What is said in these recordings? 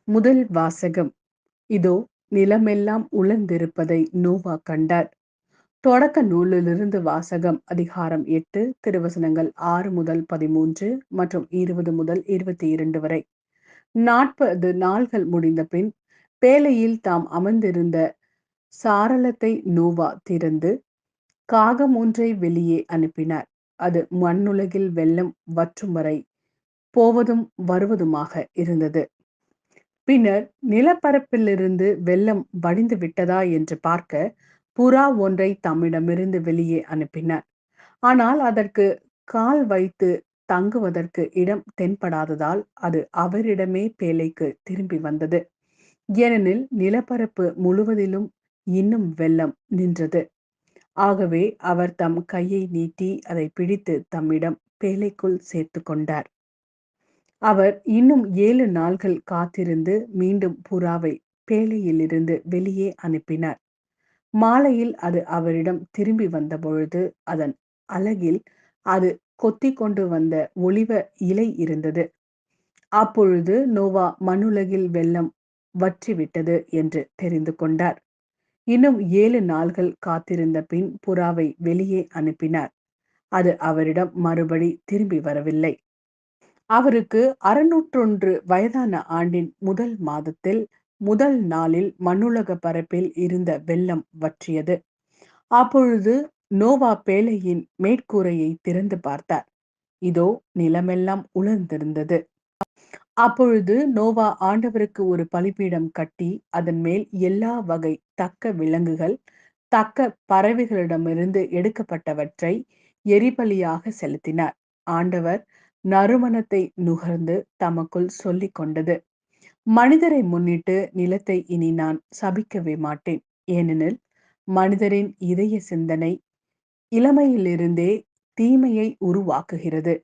முதல் வாசகம். இதோ நிலமெல்லாம் உலர்ந்திருப்பதை நோவா கண்டார். தொடக்க நூலிலிருந்து வாசகம். அதிகாரம் 8 திருவசனங்கள் 6 முதல் 13 மற்றும் 20 முதல் 22 வரை. 40 நாள்கள் முடிந்த பின் பேழையில் தாம் அமர்ந்திருந்த சாரளத்தை நோவா திறந்து காகம் ஒன்றை வெளியே அனுப்பினார். அது மண்ணுலகில் வெள்ளம் வற்றும் வரை போவதும் வருவதுமாக இருந்தது. பின்னர் நிலப்பரப்பிலிருந்து வெள்ளம் வடிந்து விட்டதா என்று பார்க்க புறா ஒன்றை தம்மிடமிருந்து வெளியே அனுப்பினார். ஆனால் அதற்கு கால் வைத்து தங்குவதற்கு இடம் தென்படாததால் அது அவரிடமே பேழைக்கு திரும்பி வந்தது. ஏனெனில் நிலப்பரப்பு முழுவதிலும் இன்னும் வெள்ளம் நின்றது. ஆகவே அவர் தம் கையை நீட்டி அதை பிடித்து தம்மிடம் பேழைக்குள் சேர்த்து கொண்டார். அவர் இன்னும் 7 நாள்கள் காத்திருந்து மீண்டும் புறாவை பேழையிலிருந்து வெளியே அனுப்பினார். மாலையில் அது அவரிடம் திரும்பி வந்தபொழுது அதன் அலகில் அது கொத்தி கொண்டு வந்த ஒலிவ இலை இருந்தது. அப்பொழுது நோவா மண்ணுலகில் வெள்ளம் வற்றிவிட்டது என்று தெரிந்து கொண்டார். இன்னும் 7 நாள்கள் காத்திருந்த பின் புறாவை வெளியே அனுப்பினார். அது அவரிடம் மறுபடி திரும்பி வரவில்லை. அவருக்கு 601 வயதான ஆண்டின் முதல் மாதத்தில் முதல் நாளில் மண்ணுலக பரப்பில் இருந்த வெள்ளம் வற்றியது. அப்பொழுது நோவா பேழையின் மேற்கூரையை திறந்து பார்த்தார். இதோ நிலமெல்லாம் உலர்ந்திருந்தது. அப்பொழுது நோவா ஆண்டவருக்கு ஒரு பலிபீடம் கட்டி அதன் மேல் எல்லா வகை தக்க விலங்குகள் தக்க பறவைகளிடமிருந்து எடுக்கப்பட்டவற்றை எரிபலியாக செலுத்தினார். ஆண்டவர் நறுமணத்தை நுகர்ந்து தமக்குள் சொல்லிக் கொண்டது, மனிதரை முன்னிட்டு நிலத்தை இனி நான் சபிக்கவே மாட்டேன். ஏனெனில் மனிதரின் இதய சிந்தனை இளமையிலிருந்தே தீமையை உருவாக்குகிறது.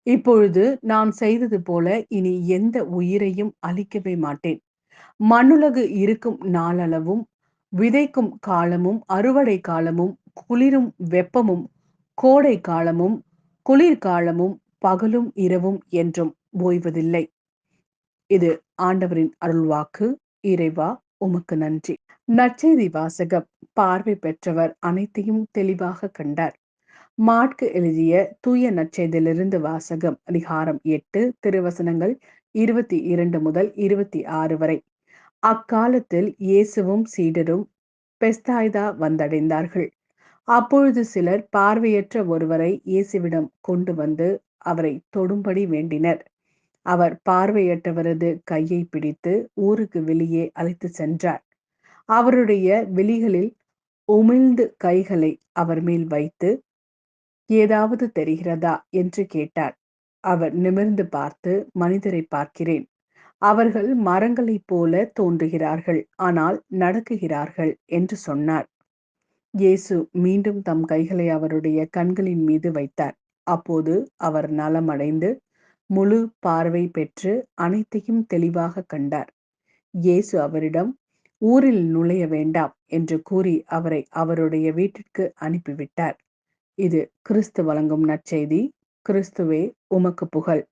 இப்பொழுது நான் செய்தது போல இனி எந்த உயிரையும் அழிக்கவே மாட்டேன். மண்ணுலகு இருக்கும் நாளளவும் விதைக்கும் காலமும் அறுவடை காலமும் குளிரும் வெப்பமும் கோடை காலமும் குளிர்காலமும் பகலும் இரவும் என்றும் ஓய்வதில்லை. இது ஆண்டவரின் அருள்வாக்கு. இறைவா உமக்கு நன்றி. நற்செய்தி வாசகம். பார்வை பெற்றவர் அனைத்தையும் தெளிவாக கண்டார். மாற்கு எழுதிய தூய நற்செய்தியிலிருந்து வாசகம். அதிகாரம் 8 திருவசனங்கள் 22 முதல் 26 வரை. அக்காலத்தில் இயேசுவும் சீடரும் பெஸ்தாய்தா வந்தடைந்தார்கள். அப்பொழுது சிலர் பார்வையற்ற ஒருவரை இயேசுவிடம் கொண்டு வந்து அவரை தொடும்படி வேண்டினர். அவர் பார்வையற்றவரது கையை பிடித்து ஊருக்கு வெளியே அழைத்து சென்றார். அவருடைய விழிகளில் உமிழ்ந்து கைகளை அவர் மேல் வைத்து, ஏதாவது தெரிகிறதா என்று கேட்டார். அவர் நிமிர்ந்து பார்த்து, மனிதரை பார்க்கிறேன். அவர்கள் மரங்களைப் போல தோன்றுகிறார்கள், ஆனால் நடக்குகிறார்கள் என்று சொன்னார். இயேசு மீண்டும் தம் கைகளை அவருடைய கண்களின் மீது வைத்தார். அப்போது அவர் நலமடைந்து முழு பார்வை பெற்று அனைத்தையும் தெளிவாக கண்டார். இயேசு அவரிடம் ஊரில் நுழைய வேண்டாம் என்று கூறி அவரை அவருடைய வீட்டிற்கு அனுப்பிவிட்டார். இது கிறிஸ்து வழங்கும் நற்செய்தி. கிறிஸ்துவே உமக்கு புகழ்.